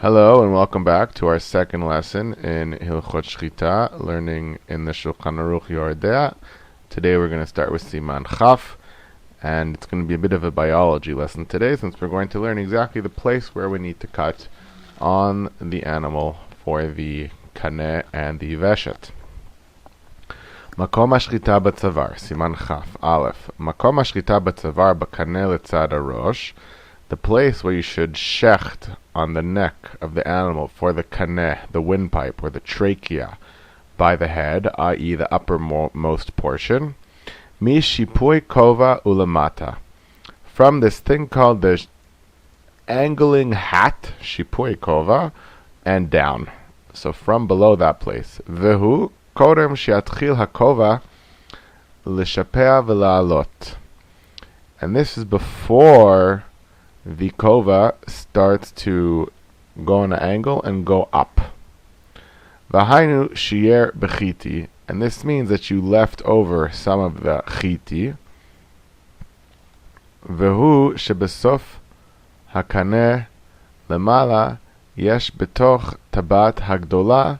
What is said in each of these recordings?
Hello and welcome back to our second lesson in Hilchot Shechita, learning in the Shulchan Aruch Yordea. Today we're going to start with Siman Chaf, and it's going to be a bit of a biology lesson today since we're going to learn exactly the place where we need to cut on the animal for the kaneh and the veshet. Makom hashchita b'tzavar, Siman Chaf, Aleph. Makom hashchita b'tzavar b'kaneh letzad harosh, the place where you should shecht on the neck of the animal for the kaneh, the windpipe, or the trachea, by the head, i.e. the uppermost portion. Mi shipui kova ulamata. From this thing called the angling hat, shipui kova, and down. So from below that place. Vehu kodem shiatchil hakova l'shapea v'la'alot. And this is before the kova starts to go on an angle and go up. V'hainu shiyer b'chiti, and this means that you left over some of the chiti. V'hu shebesof hakaneh lemala yesh betoch tabat hagdola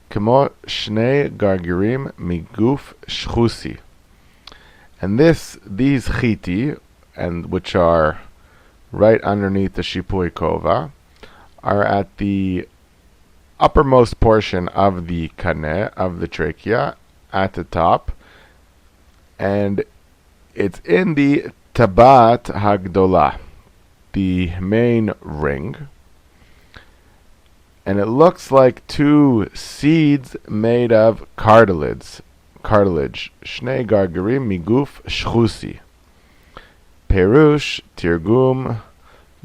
kemo shnei gargirim miguf shchusi. And these chiti, and which are right underneath the shipui kova, are at the uppermost portion of the kaneh, of the trachea, at the top, and it's in the tabat hagdola, the main ring, and it looks like two seeds made of cartilage, shnei gargarim miguf shchusi. Perush tirgum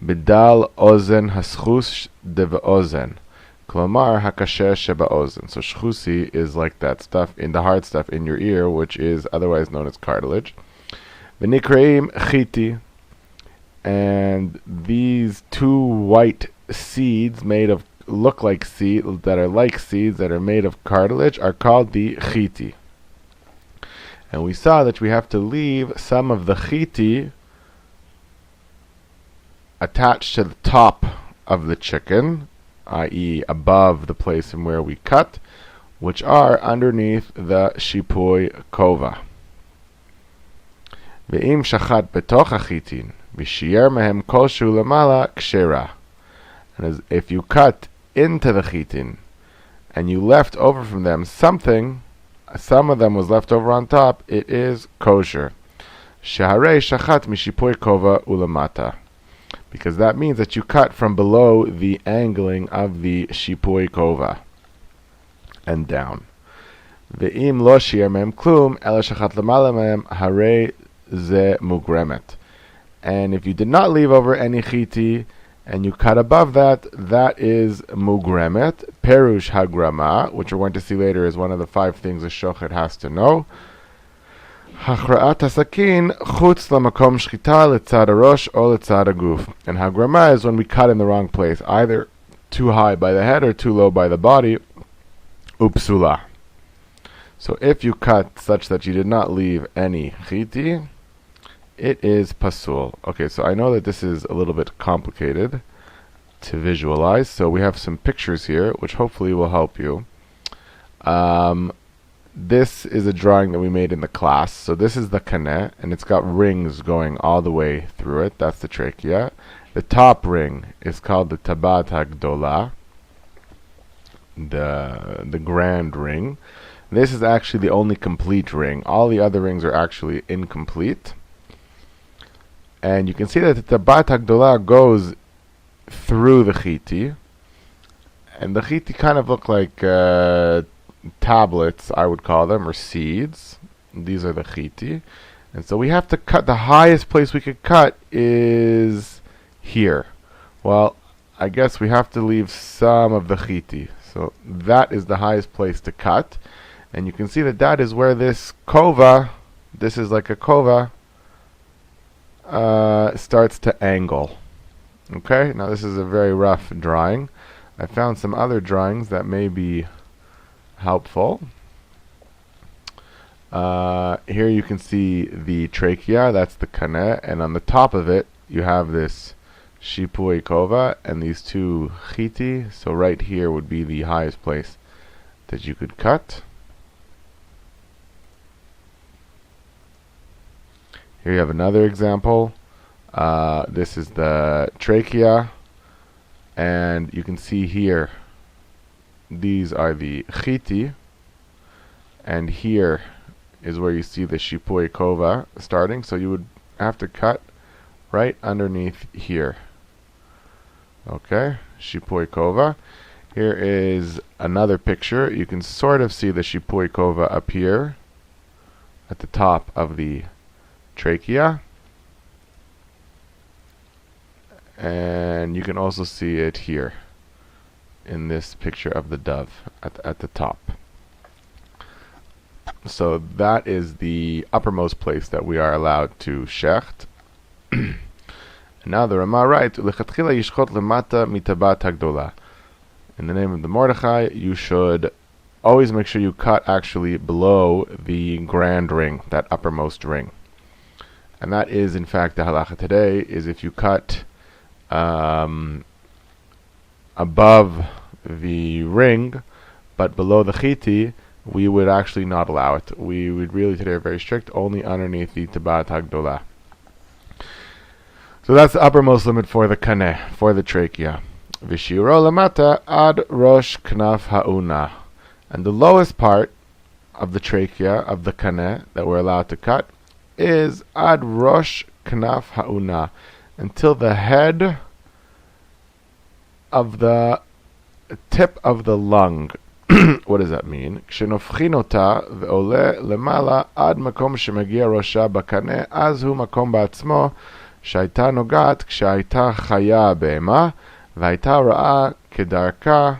bidal ozen haschus devaozen, klomar hakasher shebaozen. So shchusi is like that stuff in the hard stuff in your ear, which is otherwise known as cartilage. V'nikreim chiti, and these two white seeds look like seeds that are like seeds that are made of cartilage are called the chiti. And we saw that we have to leave some of the chiti attached to the top of the chicken, i.e. above the place in where we cut, which are underneath the shipui kova. Ve'im shachat betoch hachitin, v'shiyer mehem koshu lamala kshera. And if you cut into the chitin, and you left over from them some of them was left over on top, it is kosher. Shaharei shachat mishipui kova ulamata, because that means that you cut from below the angling of the shipui kova and down. Ve'im lo shiyer mehem klum ela shachat lamala mehem harei ze mugremet. And if you did not leave over any chiti and you cut above that, that is mugremet. Perush hagrama, which we're going to see later is one of the 5 things a shochet has to know. Hachra'at hasakin chutz lamakom shchita letzad harosh or letzad haguf. And hagrama is when we cut in the wrong place, either too high by the head or too low by the body. Upsula. So if you cut such that you did not leave any chiti, it is pasul. Okay, so I know that this is a little bit complicated to visualize, so we have some pictures here which hopefully will help you. This is a drawing that we made in the class. So this is the kaneh, and it's got rings going all the way through it. That's the trachea. The top ring is called the tabat hagdola, the grand ring. This is actually the only complete ring. All the other rings are actually incomplete. And you can see that the tabat hagdola goes through the chiti, and the chiti kind of look like tablets, I would call them, or seeds. These are the chiti, and so we have to cut. The highest place we could cut is here. Well, I guess we have to leave some of the chiti, so that is the highest place to cut. And you can see that that is where this kova, this is like a kova, starts to angle. Okay, now this is a very rough drawing. I found some other drawings that may be helpful. Here you can see the trachea, that's the kaneh, and on the top of it you have this shipui kova, and these two chiti. So right here would be the highest place that you could cut. Here you have another example. This is the trachea, and you can see here these are the chiti, and here is where you see the shipui kova starting. So you would have to cut right underneath here. Okay, shipui kova. Here is another picture. You can sort of see the shipui kova up here at the top of the trachea, and you can also see it here in this picture of the dove at the top. So that is the uppermost place that we are allowed to shecht. Now the Rama writes, "Lechatchila yishchot lemata mitabat hagdola." In the name of the Mordechai, you should always make sure you cut actually below the grand ring, that uppermost ring. And that is, in fact, the halacha today, is if you cut above the ring, but below the chiti, we would actually not allow it. We would really today are very strict, only underneath the tabat hagdola. So that's the uppermost limit for the kaneh, for the trachea. V'shiro lamata ad rosh knaf ha'una. And the lowest part of the trachea, of the kaneh, that we're allowed to cut, is ad rosh knaf ha'una, until the head of the tip of the lung. What does that mean? Kshenofchin ota ve'ole lemala ad makom shemagia rosha bakane, az hu makom ba'atzmo שהייתה נוגעת כשהייתה חיה בהמה והייתה רעה כדרכה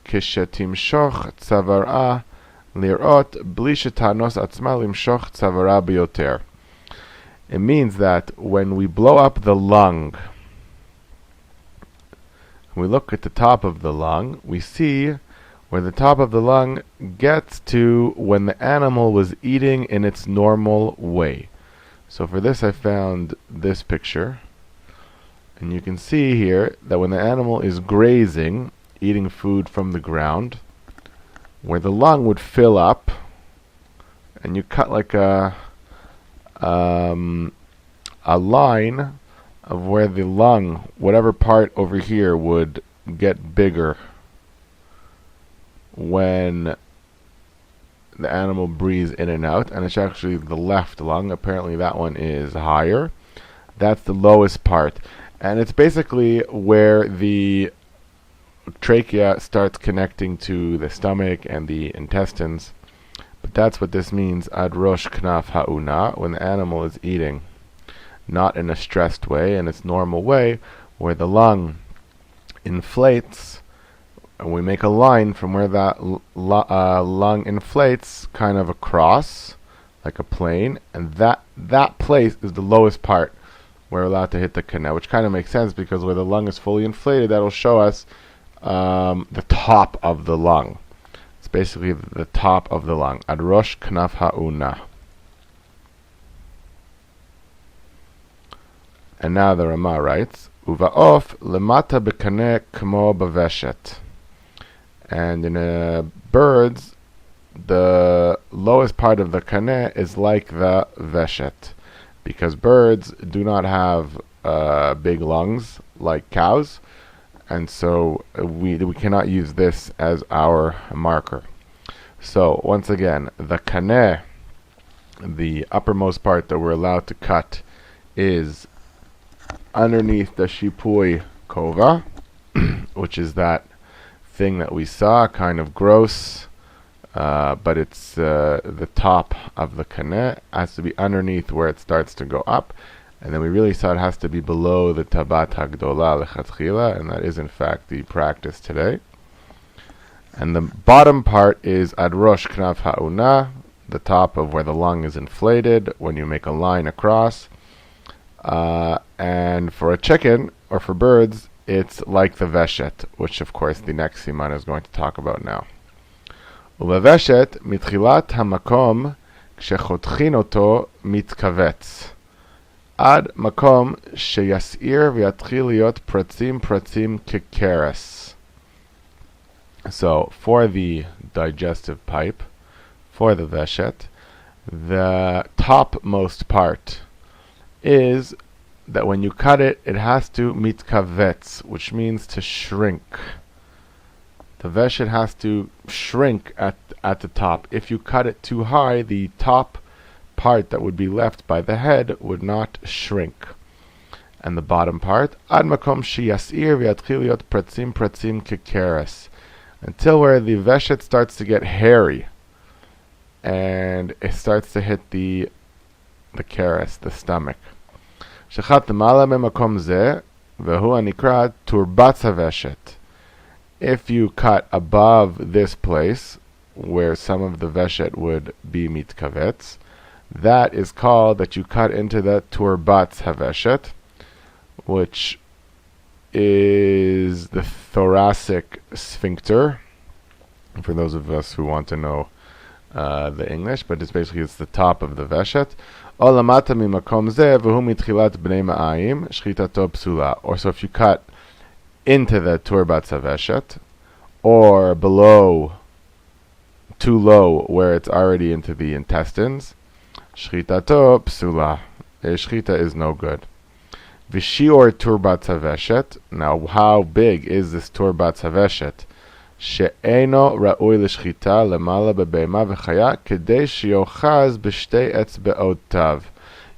כשתמשוך צווארה לראות בלי שתאנוס עצמה למשוך צווארה ביותר. It means that when we blow up the lung, we look at the top of the lung, we see where the top of the lung gets to when the animal was eating in its normal way. So for this I found this picture, and you can see here that when the animal is grazing, eating food from the ground, where the lung would fill up, and you cut like a line of where the lung, whatever part over here, would get bigger when the animal breathes in and out, and it's actually the left lung. Apparently that one is higher. That's the lowest part, and it's basically where the trachea starts connecting to the stomach and the intestines. But that's what this means, ad rosh knaf ha'una, when the animal is eating, not in a stressed way, in its normal way, where the lung inflates, and we make a line from where that lung inflates, kind of across, like a plane, and that place is the lowest part where we're allowed to hit the kaneh, which kind of makes sense because where the lung is fully inflated, that'll show us the top of the lung. It's basically the top of the lung. Ad rosh knaf ha'una. And now the Rama writes, Uva'of lemata bekaneh kmo baveshet. And in birds, the lowest part of the kaneh is like the veshet, because birds do not have big lungs like cows, and so we cannot use this as our marker. So once again, the kaneh, the uppermost part that we're allowed to cut, is underneath the shipui kova, which is that thing that we saw, kind of gross, but it's the top of the kaneh. Has to be underneath where it starts to go up, and then we really saw it has to be below the tabat hagdola lechatchila, and that is in fact the practice today. And the bottom part is ad rosh knaf ha'una, the top of where the lung is inflated when you make a line across. And for a chicken or for birds, it's like the veshet, which of course the next siman is going to talk about now. Uveveshet mitchilat hamakom kshechotchin oto mitkavetz. Ad makom sheyasir v'yatchil liot pratzim pratzim kekeres. So, for the digestive pipe, for the veshet, the topmost part is that when you cut it, it has to mitkavetz, which means to shrink. The veshet has to shrink at the top. If you cut it too high, the top part that would be left by the head would not shrink. And the bottom part, ad makom sheyasir v'yatchil liot pratzim pratzim kekeres, until where the veshet starts to get hairy and it starts to hit the keres, the stomach. Shechita mala memakom zeh v'hu anikra turbatz haveshet. If you cut above this place, where some of the veshet would be mitkavetz, that is called that you cut into the turbatz haveshet, which is the thoracic sphincter, for those of us who want to know the English, but it's the top of the veshet. Or so if you cut into the turbatz haveshet, or below, too low, where it's already into the intestines, shchitato psula. Shchita is no good. Vishior turbatz haveshet. Now, how big is this turbatz haveshet? She'eno ra'ui l'shchita lemala bebeima v'chaya kedei sheyochaz b'shtei etzbe'otav.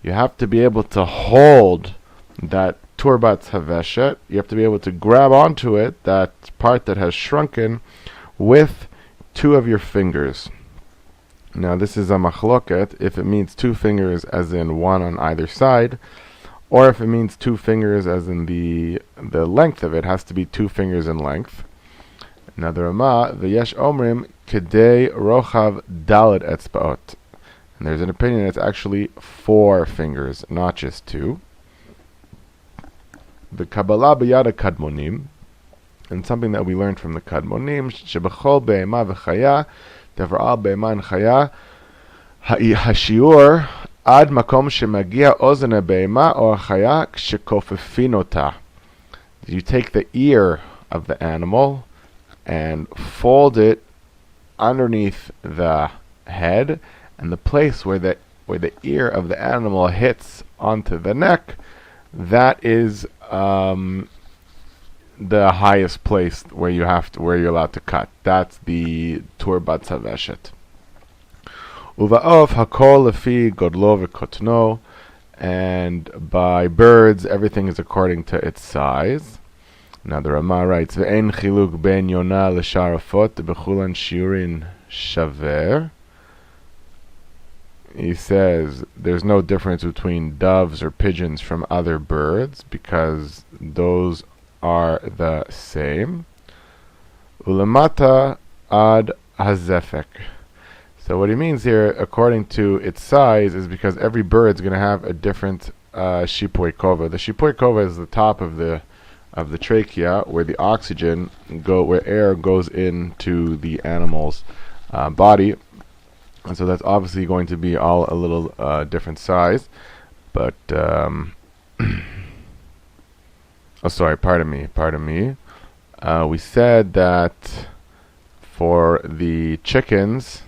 You have to be able to hold that turbatz haveshet. You have to be able to grab onto it, that part that has shrunken, with two of your fingers. Now, this is a machloket, if it means two fingers as in one on either side, or if it means two fingers as in the length of it has to be 2 fingers in length. Now the Rama, v'yesh omrim kedei rochav dalet etzbaot. And there's an opinion it's actually 4 fingers, not just 2. The Kabbalah b'yad kadmonim, and something that we learned from the kadmonim, shebechol be'ema v'chaya, devar'al be'ema and chaya, hashiur ad makom shemagia ozen be'ema or chaya kshekofefin ota. You take the ear of the animal and fold it underneath the head, and the place where the ear of the animal hits onto the neck, that is the highest place where you're allowed to cut. That's the turbatz haveshet. Uva'of hakol lefi godlo v'kotno, and by birds everything is according to its size. Now the Rama writes, "Ve'en chiluk ben yona l'sharafot bechulan shiurin shaver." He says there's no difference between doves or pigeons from other birds because those are the same. Ulamata ad hazefek. So what he means here, according to its size, is because every bird is going to have a different shipui kova. The shipui kova is the top of the trachea, where the oxygen where air goes into the animal's body, and so that's obviously going to be all a little different size. But pardon me. We said that for the chickens,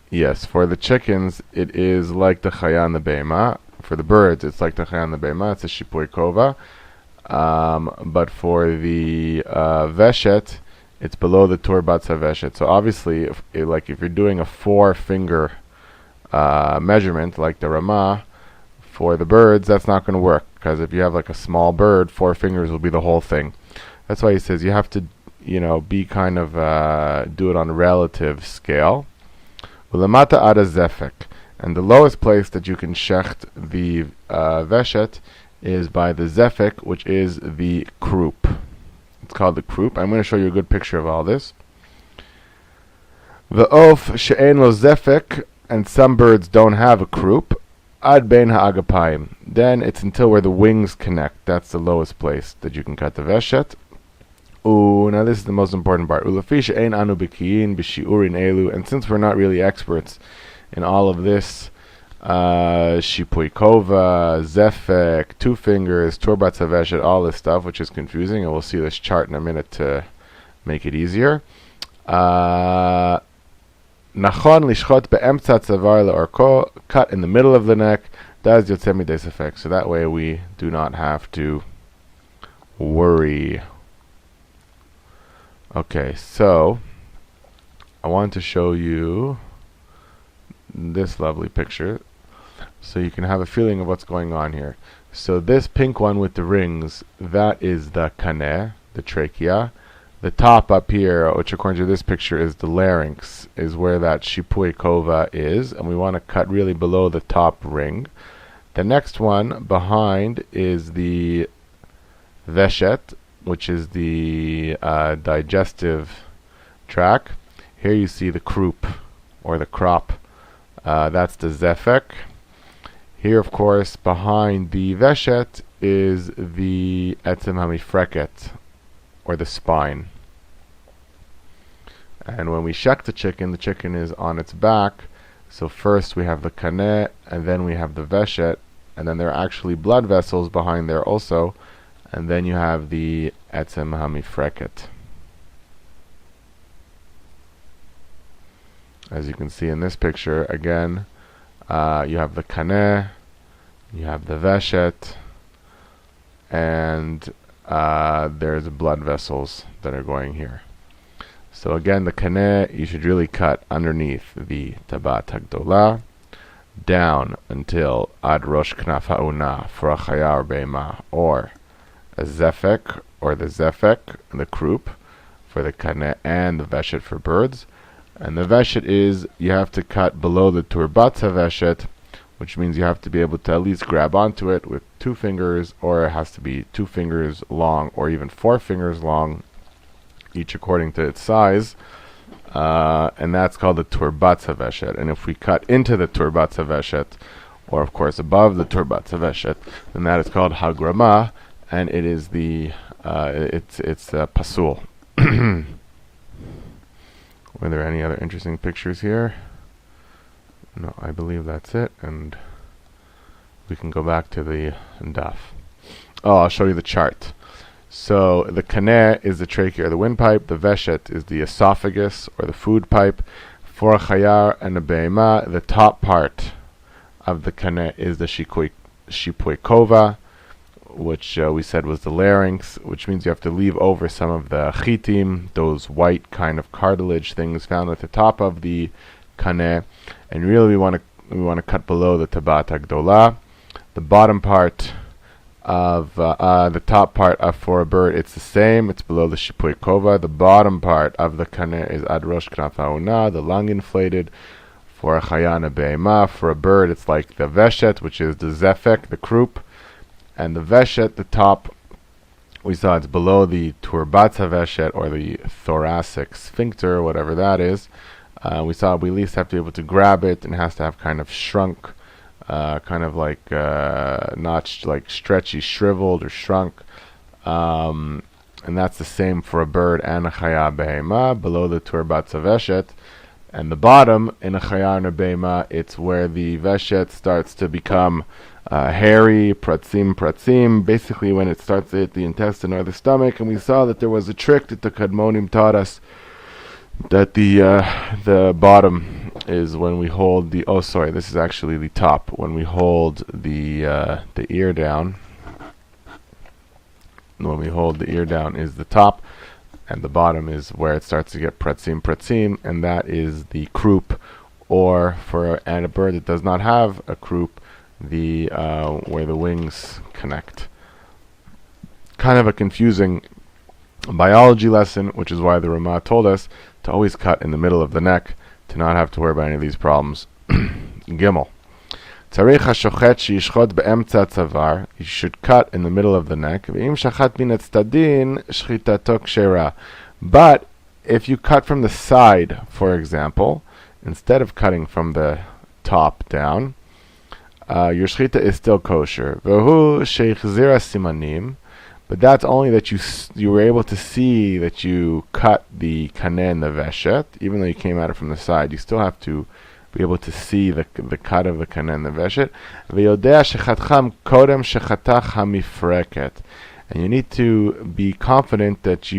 it is like the chaya and the be'ema. For the birds, it's like the chaya and the be'ema. It's a shipui kova. But for the veshet, it's below the turbatz haveshet. So obviously, if you're doing a 4-finger measurement, like the Rama, for the birds, that's not going to work, because if you have like a small bird, 4 fingers will be the whole thing. That's why he says you have to, be kind of do it on a relative scale. Ulamata ada zefek, and the lowest place that you can shecht the veshet is by the zefek, which is the croup. It's called the croup. I'm going to show you a good picture of all this. The of she'en lo zefek, and some birds don't have a croup. Ad bein ha'agapayim. Then it's until where the wings connect. That's the lowest place that you can cut the veshet. Now this is the most important part. Ulafi she'en anu b'kiyin b'shi'urin elu. And since we're not really experts in all of this, Shipui Kova, Zefek, 2 fingers, Turbat Saveshet, all this stuff, which is confusing, and we'll see this chart in a minute to make it easier. Nachon lishchot be'emtza tzavar le'orko, cut in the middle of the neck, das yotzeh midei sefek. So that way we do not have to worry. Okay, so I want to show you this lovely picture so you can have a feeling of what's going on here. So this pink one with the rings, that is the kaneh, the trachea. The top up here, which according to this picture is the larynx, is where that shipui kova is, and we want to cut really below the top ring. The next one behind is the veshet, which is the digestive tract. Here you see the croup, or the crop. That's the zefek. Here, of course, behind the veshet is the etzem hamifreket, or the spine. And when we shek the chicken is on its back. So first we have the kaneh, and then we have the veshet, and then there are actually blood vessels behind there also, and then you have the etzem hamifreket. As you can see in this picture, again, you have the kaneh, you have the veshet, and there's blood vessels that are going here. So again, the kaneh, you should really cut underneath the tabat hagdolah, down until ad rosh knaf ha'una for a chaya or be'ema, or a zefek, or the zefek, the croup, for the kaneh, and the veshet for birds. And the veshet is, you have to cut below the turbat veshet, which means you have to be able to at least grab onto it with 2 fingers, or it has to be 2 fingers long, or even 4 fingers long, each according to its size, and that's called the turbat veshet. And if we cut into the turbat veshet, or of course above the turbat veshet, then that is called hagrama, and it is the it's pasul. Were there any other interesting pictures here? No, I believe that's it, and we can go back to the daf. Oh, I'll show you the chart. So the kaneh is the trachea or the windpipe, the veshet is the esophagus or the food pipe. For a chayar and a be'ema, the top part of the kaneh is the shipui kova, which we said was the larynx, which means you have to leave over some of the chitim, those white kind of cartilage things found at the top of the kaneh, and really we want to cut below the tabat hagdolah. The bottom part of the top part of for a bird, it's the same, it's below the shipui kova. The bottom part of the kaneh is ad rosh knaf ha'una, the lung inflated. For a chaya be'ema, for a bird it's like the veshet, which is the zefek, the croup, and the veshet, the top, we saw it's below the turbat veshet, or the thoracic sphincter, whatever that is. We saw we at least have to be able to grab it, and it has to have kind of shrunk, kind of like not like stretchy, shriveled or shrunk, and that's the same for a bird and a chaya behema below the turbat veshet. And the bottom in a chaya and a behema, it's where the veshet starts to become hairy, pratzim, basically when it starts to hit the intestine or the stomach. And we saw that there was a trick that the Kadmonim taught us, that the bottom is when we hold the, this is actually the top, when we hold the ear down. When we hold the ear down is the top, and the bottom is where it starts to get pratzim, and that is the croup, or for a bird that does not have a croup, the where the wings connect. Kind of a confusing biology lesson, which is why the Ramah told us to always cut in the middle of the neck, to not have to worry about any of these problems. Gimel. Tzarich hashochet sheyishchot be'emtza tzavar. You should cut in the middle of the neck. Ve'im shachat min hatzadin shechitato kshera. But if you cut from the side, for example, instead of cutting from the top down, your shechita is still kosher. Vehu sheichzira simanim. But that's only that you were able to see that you cut the kaneh and the veshet, even though you came at it from the side. You still have to be able to see the cut of the kaneh and the veshet. V'yodea shechatcham kodem shechatach hamifreket. And you need to be confident that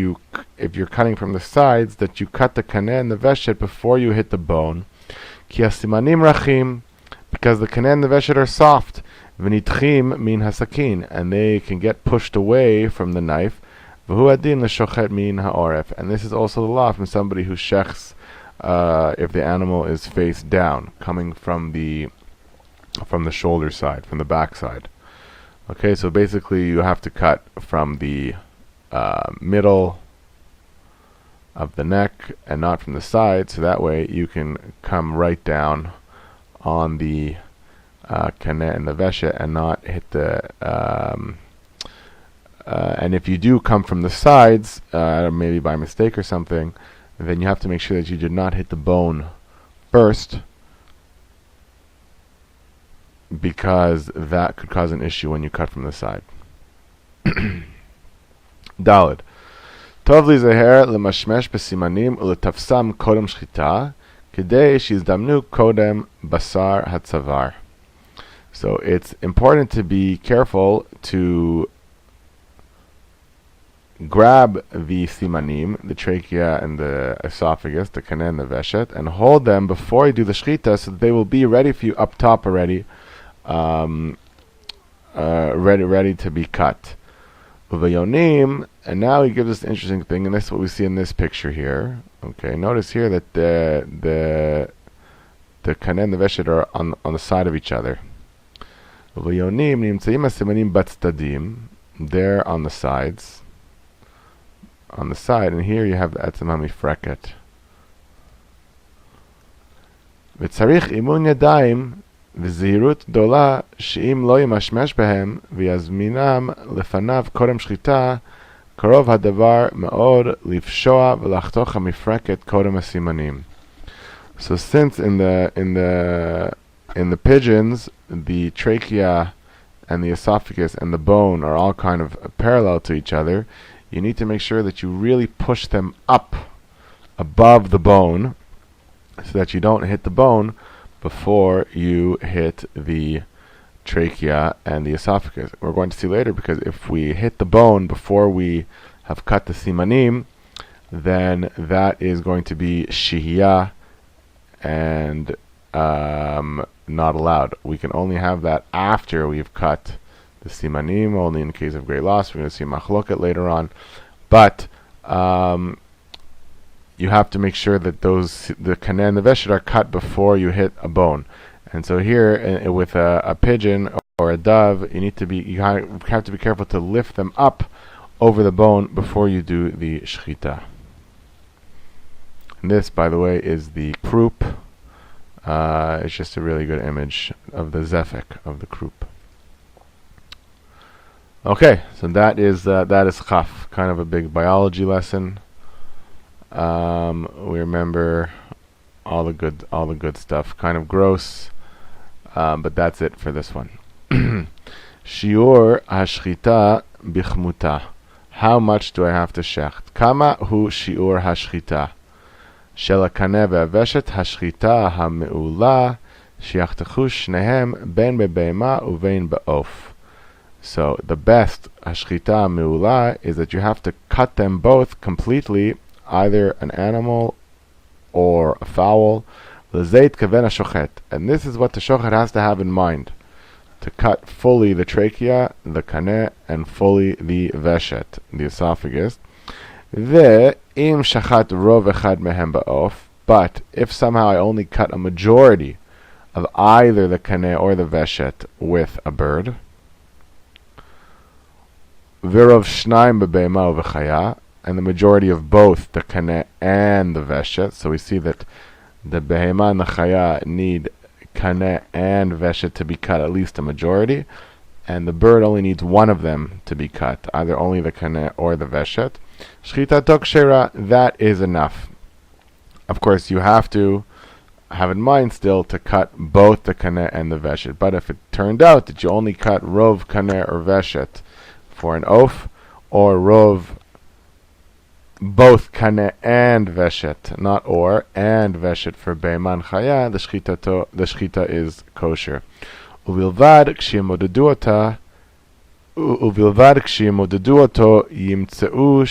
if you're cutting from the sides, that you cut the kaneh and the veshet before you hit the bone. Ki hasimanim rachim, because the kaneh and the veshet are soft. V'nitchim min hasakin, and they can get pushed away from the knife. V'hu adin l'shochet min ha'oref, and this is also the law from somebody who shechs if the animal is face down, coming from the shoulder side, from the back side. Okay, so basically you have to cut from the middle of the neck and not from the side, so that way you can come right down on the kaneh and the veshet and not hit the and if you do come from the sides, maybe by mistake or something, then you have to make sure that you did not hit the bone first, because that could cause an issue when you cut from the side. Daled. Tov li zeher lemashmesh besimanim uletafsam kodem shchita kidei shizdamnu kodem basar hatzavar. So it's important to be careful to grab the simanim, the trachea and the esophagus, the kaneh and the veshet, and hold them before you do the shechita, so that they will be ready for you up top already, ready to be cut. Uvayonim, and now he gives us an interesting thing, and this is what we see in this picture here. Okay, notice here that the kaneh and the veshet are on the side of each other. Uvayonim nimtzaim hasimanim batzdadim, they're on the sides. On the side, and here you have the etzem hamifreket. V'tzarich imun yadayim v'zihirut dola she'im lo yimashmesh behem v'yazminam lefanav kodem shchita karov hadavar me'od lifshoa v'lachtoch hamifreket kodem hasimanim. So since in the pigeons the trachea and the esophagus and the bone are all kind of parallel to each other, you need to make sure that you really push them up above the bone so that you don't hit the bone before you hit the trachea and the esophagus. We're going to see later, because if we hit the bone before we have cut the simanim, then that is going to be shihiyah and not allowed. We can only have that after we've cut the simanim, only in case of great loss. We're going to see machloket later on, but you have to make sure that the kaneh and the veshet are cut before you hit a bone. And so here, with a pigeon or a dove, you have to be careful to lift them up over the bone before you do the shechita. And this, by the way, is the croup. It's just a really good image of the zefek of the croup. Okay, so that is chaf, kind of a big biology lesson. We remember all the good stuff. Kind of gross, but that's it for this one. Shiur hashchita bichmuta. How much do I have to shecht? Kama hu shiur hashchita. Shel hakaneh ve'haveshet hashchita hameula shiachtechu shnehem ben bebehema uvein ba'of. So the best hashchita meula is that you have to cut them both completely, either an animal or a fowl. L'zeit kaven hashochet, and this is what the shochet has to have in mind: to cut fully the trachea, the kaneh, and fully the veshet, the esophagus. Ve'im shachat rov echad mehem ba'of. But if somehow I only cut a majority of either the kaneh or the veshet with a bird, Virov shnaim bebehema uvechaya, and the majority of both the kaneh and the veshet. So we see that the behema and the chaya need kaneh and veshet to be cut, at least a majority, and the bird only needs one of them to be cut, either only the kaneh or the veshet. Shechita tokshera, that is enough. Of course, you have to have in mind still to cut both the kaneh and the veshet. But if it turned out that you only cut rov kaneh or veshet for an oaf, or rov both kane and veshet, not or, and veshet for beiman chaya, the shechita is kosher. Uvilvad kshiyamodedu oto yimtzeu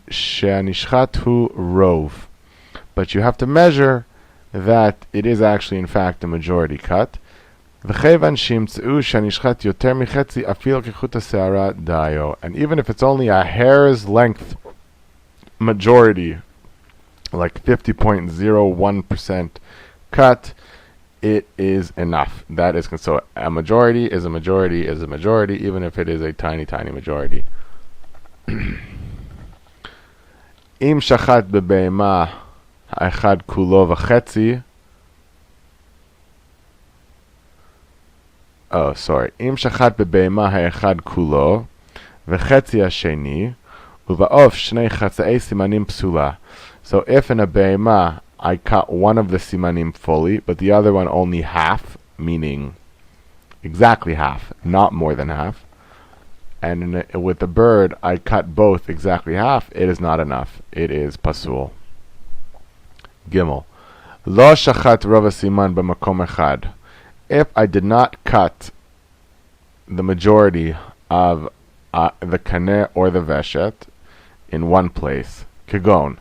sheanishchat hu rov. But you have to measure that it is actually in fact a majority cut. And even if it's only a hair's length majority, like 50.01% cut, it is enough. That is so a majority is a majority is a majority, even if it is a tiny, tiny majority. Im shachat bebeima ha'echad kulo v'chetzi. Oh, sorry. Im shachat bebeima ha'echad kulo v'chetzi ha'sheni uva'of shnei chatzei simanim psula. So if in a beima I cut one of the simanim fully, but the other one only half, meaning exactly half, not more than half, and with the bird I cut both exactly half, it is not enough. It is pasul. Gimel. Lo shachat rov siman b'makom echad. If I did not cut the majority of the kaneh or the veshet in one place, kegon,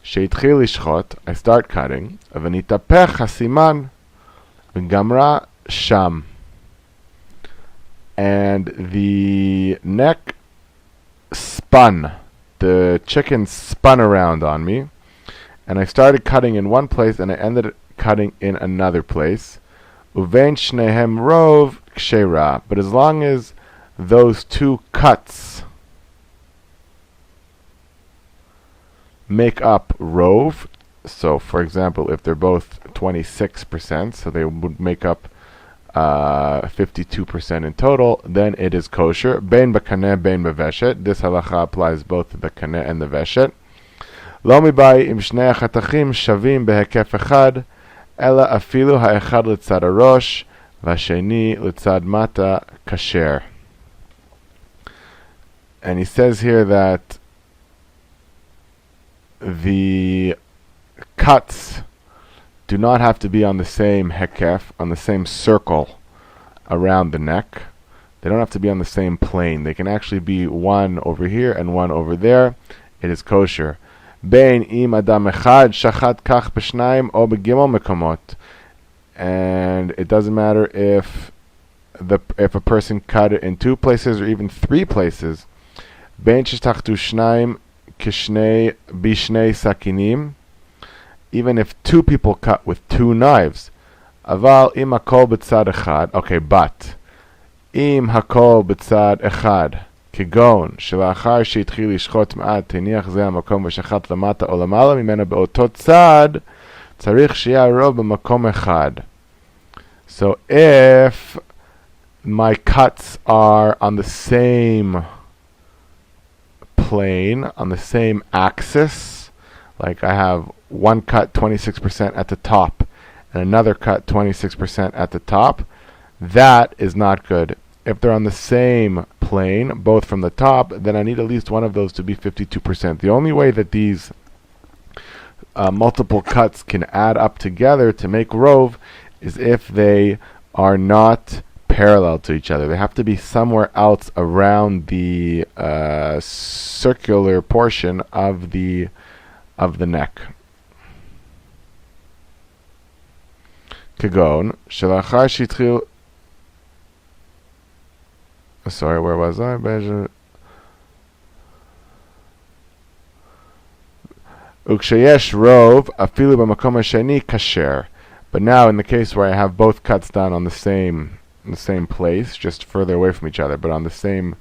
sheitchil lishchot, I start cutting, v'nitapech hasiman v'gamra sham, and the neck spun, the chicken spun around on me, and I started cutting in one place and I ended cutting in another place. Uvein shnehem rov kshera. But as long as those two cuts make up rov, so for example, if they're both 26%, so they would make up 52% in total, then it is kosher. Bein b'kaneh, bein b'veshet. This halacha applies both to the kaneh and the veshet. Lo mibai im shnei achatachim shavim behekef echad, ela afilu ha'echad litzad harosh, v'asheni litzad mata kasher. And he says here that the cuts do not have to be on the same hekef, on the same circle around the neck. They don't have to be on the same plane. They can actually be one over here and one over there. It is kosher. Bein im adam echad shachat kach b'shnayim o b'gimel mekomot. And it doesn't matter if a person cut it in two places or even three places. Bein shtachtu shnayim kishnei bishnei sakinim. Even if two people cut with two knives. Aval im hakol b'tzad echad. Okay, but im hakol b'tzad echad. כגון שלאחר שהתחיל לשחוט מעט תניח זה המקום ושחט למטה או למעלה ממנו באותו צד, צריך שיהיה הרוב במקום אחד. So if my cuts are on the same plane, on the same axis, like I have one cut 26% at the top and another cut 26% at the top, that is not good. If they're on the same plane, both from the top, then I need at least one of those to be 52%. The only way that these multiple cuts can add up together to make rov is if they are not parallel to each other. They have to be somewhere else around the circular portion of the neck. כגון, שלאחר שהתחיל sorry, where was I? Ukshayesh rov afilu b'makom hasheni kasher. But now, in the case where I have both cuts done on the same place, just further away from each other, but on the same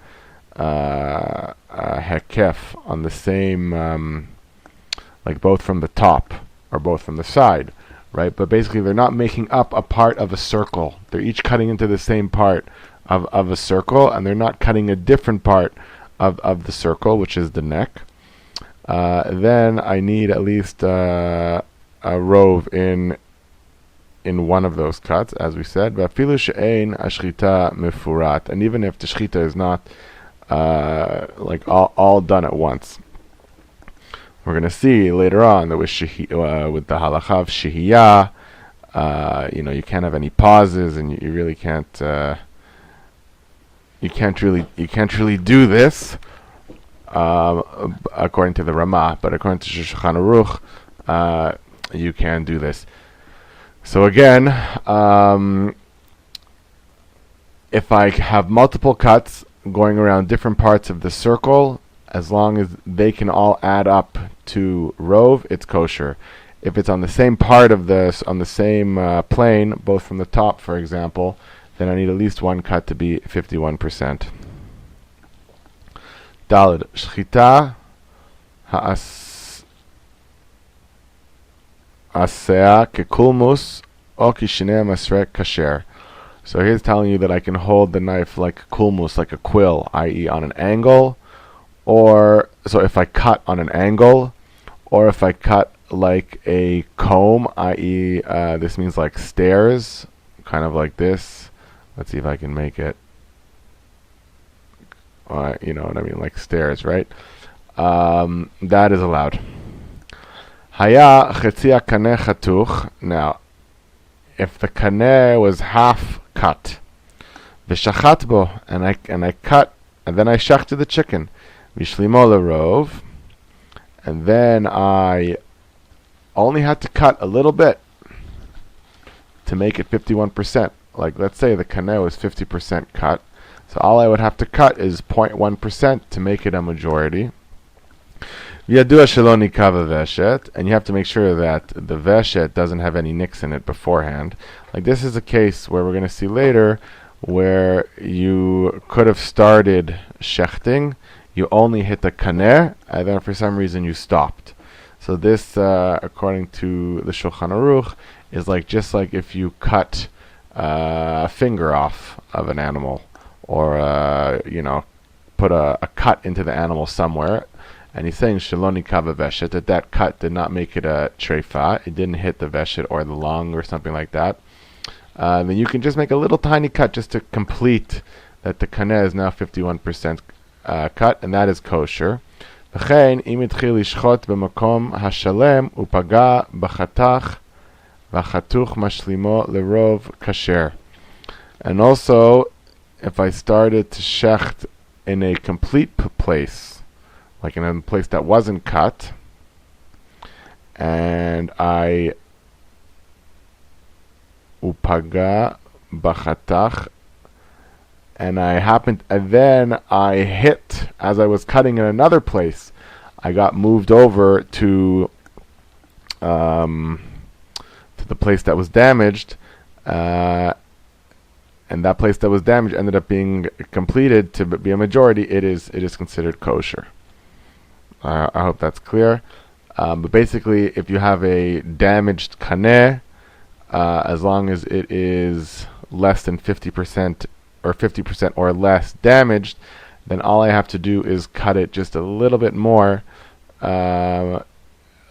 hekef, on the same, like both from the top or both from the side, right? But basically, they're not making up a part of a circle. They're each cutting into the same part of a circle, and they're not cutting a different part of the circle, which is the neck. Then I need at least a rov in one of those cuts, as we said. V'afilu she'ein ashchita mefurat, and even if the shechita is not like all done at once, We're going to see later on that with the halacha of shehiyah, you can't have any pauses, and you really can't. You can't really do this, according to the Ramah, but according to Shulchan Aruch, you can do this. So again, if I have multiple cuts going around different parts of the circle, as long as they can all add up to rov, it's kosher. If it's on the same part of this, on the same plane, both from the top, for example, then I need at least one cut to be 51%. Daled, Shechita ha'asea kekulmus o kishinei masrek kasher. So here's telling you that I can hold the knife like kulmus, like a quill, i.e. on an angle, or so if I cut on an angle, or if I cut like a comb, i.e. This means like stairs, kind of like this. Let's see if I can make it. You know what I mean, like stairs, right? That is allowed. Haya chetzia kaneh chatuch. Now, if the kaneh was half cut, v'shachat bo, and I cut, and then I shechted the chicken, vishlimo lerov, and then I only had to cut a little bit to make it 51%. Like, let's say the kaneh was 50% cut, so all I would have to cut is 0.1% to make it a majority. Yadua shelo nikava veshet, and you have to make sure that the veshet doesn't have any nicks in it beforehand. Like, this is a case where we're going to see later where you could have started shechting, you only hit the kaneh, and then for some reason you stopped. So this, according to the Shulchan Aruch, is like just like if you cut a finger off of an animal, or put a cut into the animal somewhere, and he's saying shaloni kava veshet, that cut did not make it a treifa, it didn't hit the veshet or the lung or something like that. Then you can just make a little tiny cut just to complete that the kaneh is now 51% cut, and that is kosher. V'chein im itchil lishchot b'makom hashalem upaga b'chatach v'chatuch mashlimo lerov kasher. And also, if I started to shecht in a complete place, like in a place that wasn't cut, and I upaga b'chatach, and then I hit, as I was cutting in another place, I got moved over to the place that was damaged, and that place that was damaged ended up being completed to be a majority. It is considered kosher. I hope that's clear. But basically, if you have a damaged kaneh, as long as it is less than 50% or 50% or less damaged, then all I have to do is cut it just a little bit more, like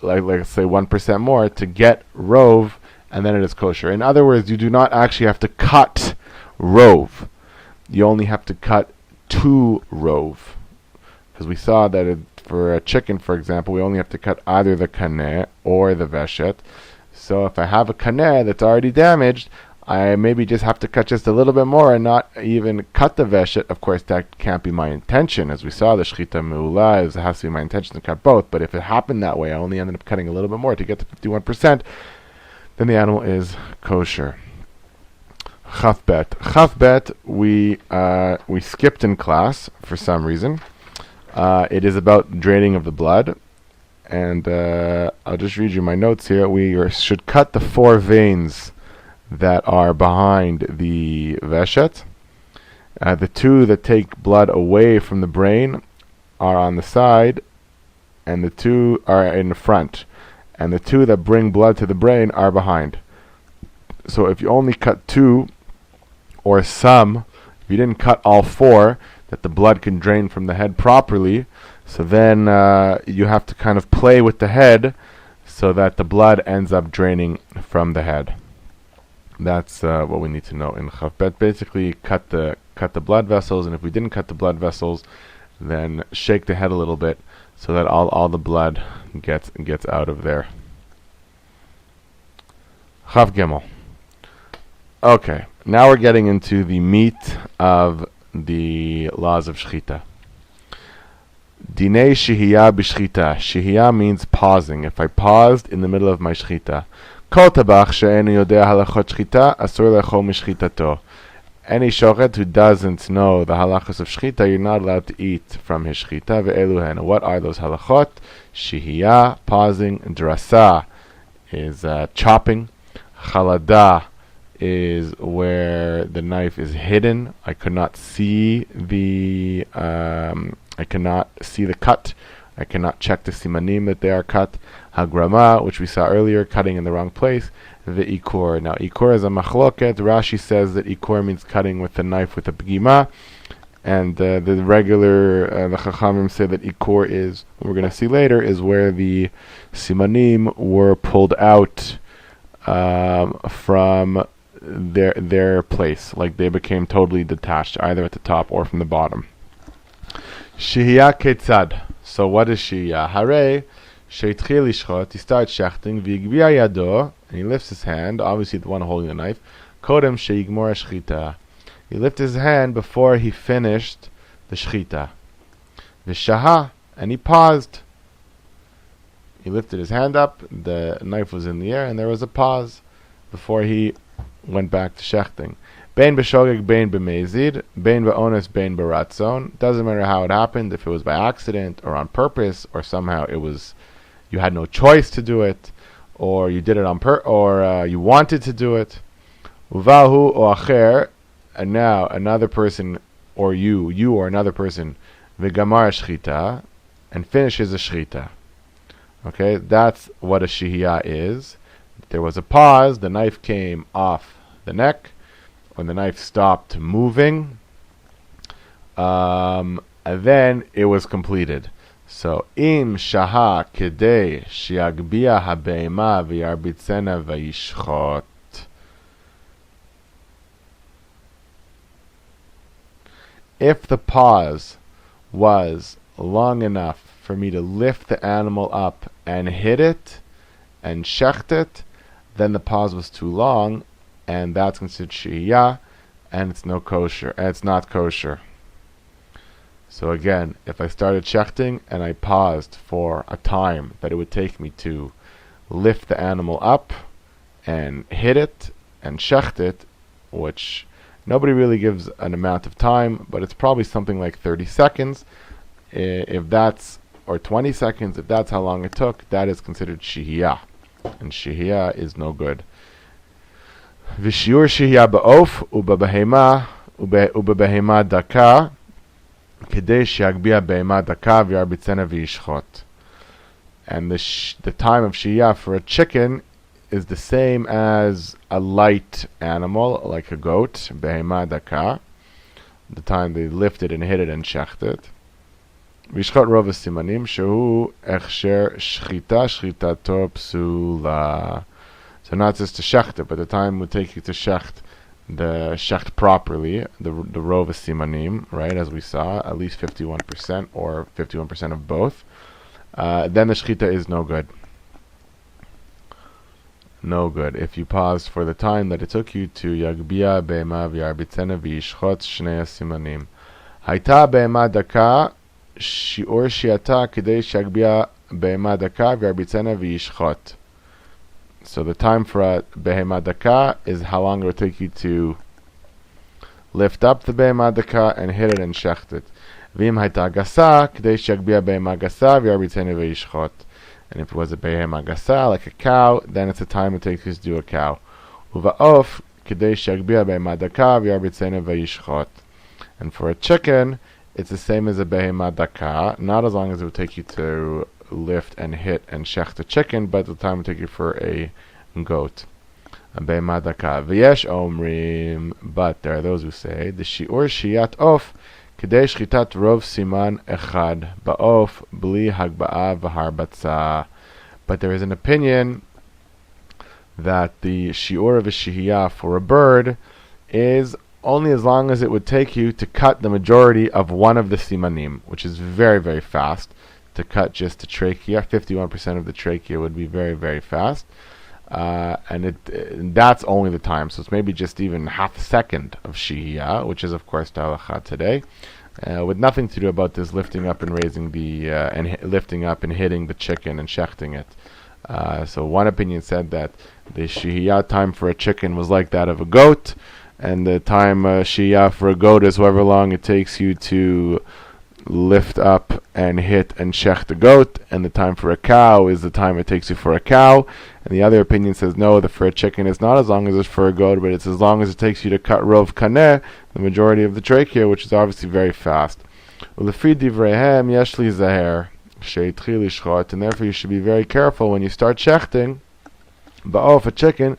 let's say 1% more, to get rov, and then it is kosher. In other words, you do not actually have to cut rov. You only have to cut 2 rov. Because we saw that for a chicken, for example, we only have to cut either the kaneh or the veshet. So if I have a kaneh that's already damaged, I maybe just have to cut just a little bit more and not even cut the veshet. Of course, that can't be my intention. As we saw, the shechita meula has to be my intention to cut both. But if it happened that way, I only ended up cutting a little bit more to get to 51%, then the animal is kosher. Chafbet. Chafbet, we skipped in class for some reason. It is about draining of the blood. And I'll just read you my notes here. We should cut the 4 veins that are behind the veshet. The 2 that take blood away from the brain are on the side, and the 2 are in the front. And the 2 that bring blood to the brain are behind. So if you only cut 2, or some, if you didn't cut all 4, that the blood can drain from the head properly, so then you have to kind of play with the head so that the blood ends up draining from the head. That's what we need to know in Chavbet. Basically, cut the blood vessels, and if we didn't cut the blood vessels, then shake the head a little bit so that all the blood gets out of there. Chav Gimel. Okay, now we're getting into the meat of the laws of Shechita. Dinei Shehiyah b'Shechita. Shehiyah means pausing. If I paused in the middle of my Shechita. Kol tabach she'enu yodea halachot Shechita, asur lechol mishchitato. Any shochet who doesn't know the halachos of Shechita, you're not allowed to eat from his Shechita. Ve'eluhen. What are those halachot? Shehiyah, pausing. Drasa is chopping. Chalada is where the knife is hidden. I could not see the cut. I cannot check the simanim that they are cut. Hagrama, which we saw earlier, cutting in the wrong place. The ikur. Now, ikur is a machloket. Rashi says that ikur means cutting with the knife with a pgima. And the regular, the chachamim say that ikur is, what we're going to see later, is where the simanim were pulled out from their place. Like they became totally detached, either at the top or from the bottom. Shehiyah ketzad. So what is Shehiyah? Hare sheitchil lishchot. He starts shechting. V'yigbia yado. And he lifts his hand. Obviously the one holding the knife. Kodem sheigmor shechita. He lifted his hand before he finished the shechita. V'shaha. And he paused. He lifted his hand up. The knife was in the air, and there was a pause before he went back to shechting. Bein b'shogeg, bein b'mezid, bein b'ones, bein b'ratzon. Doesn't matter how it happened, if it was by accident or on purpose, or somehow it was you had no choice to do it, or you did it on or you wanted to do it. Uvahu o acher, and now another person, or you or another person, v'gamar shchita, and finishes a shchita. Okay, that's what a shehiyah is. There was a pause, the knife came off the neck. When the knife stopped moving, and then it was completed. So, im shaha kedei shiagbia habeima v'yarbitzena v'yishchot. If the pause was long enough for me to lift the animal up and hit it and shecht it, then the pause was too long, and that's considered shehiyah, and it's no kosher, and it's not kosher. So again, if I started shechting and I paused for a time that it would take me to lift the animal up and hit it and shecht it, which nobody really gives an amount of time, but it's probably something like 30 seconds, if that's, or 20 seconds, if that's how long it took, that is considered shehiyah, and shehiyah is no good. V'shiur shehiyah ba'of u'b'behema daka kedei sheyagbia behema daka v'yarbitzena v'yishchot. And the time of shehiyah for a chicken is the same as a light animal, like a goat, behema daka. The time they lift it and hit it and shecht it. V'yishchot rov simanim shehu echsher shchita shchitato psula. So not just to shecht it, but the time would take you to shecht properly, the rov simanim, right, as we saw, at least 51% or 51% of both. Then the shechita is no good. No good. If you paused for the time that it took you to yagbia be'ema v'yarbitzena v'yishchot shnei simanim. Haita be'ema daka shi'or shi'ata kedei shagbia be'ema daka v'yarbitzena v'yishchot. So the time for a behema daka is how long it will take you to lift up the behema daka and hit it and shecht it. V'im haita gasa k'dei sheyagbia behema gasa v'yarbitzena v'yishchot. And if it was a behema gasa, like a cow, then it's the time it takes you to do a cow. Uva'of k'dei sheyagbia behema daka v'yarbitzena v'yishchot. And for a chicken, it's the same as a behema daka, not as long as it would take you to lift and hit and shecht the chicken, but the time would take you for a goat. Behema daka. V'yesh omrim, but there are those who say the shi'ur shiyat of kedei shchitat rov siman echad ba'of bli hagba'a v'harbatza. But there is an opinion that the shi'ur of a shehiyah for a bird is only as long as it would take you to cut the majority of one of the simanim, which is very, very fast. to cut just the trachea. 51% of the trachea would be very, very fast. And that's only the time. So it's maybe just even half a second of Shehiyah, which is, of course, the halacha today. With nothing to do about this lifting up and raising lifting up and hitting the chicken and shechting it. So one opinion said that the Shehiyah time for a chicken was like that of a goat, and the time Shehiyah for a goat is however long it takes you to lift up and hit and shecht the goat, and the time for a cow is the time it takes you for a cow. And the other opinion says no, for a chicken it's not as long as it's for a goat, but it's as long as it takes you to cut rov kaneh, the majority of the trachea, which is obviously very fast. Ulefi divreihem yesh li zaher sheitchil lishchot, and therefore you should be very careful when you start shechting ba'of a chicken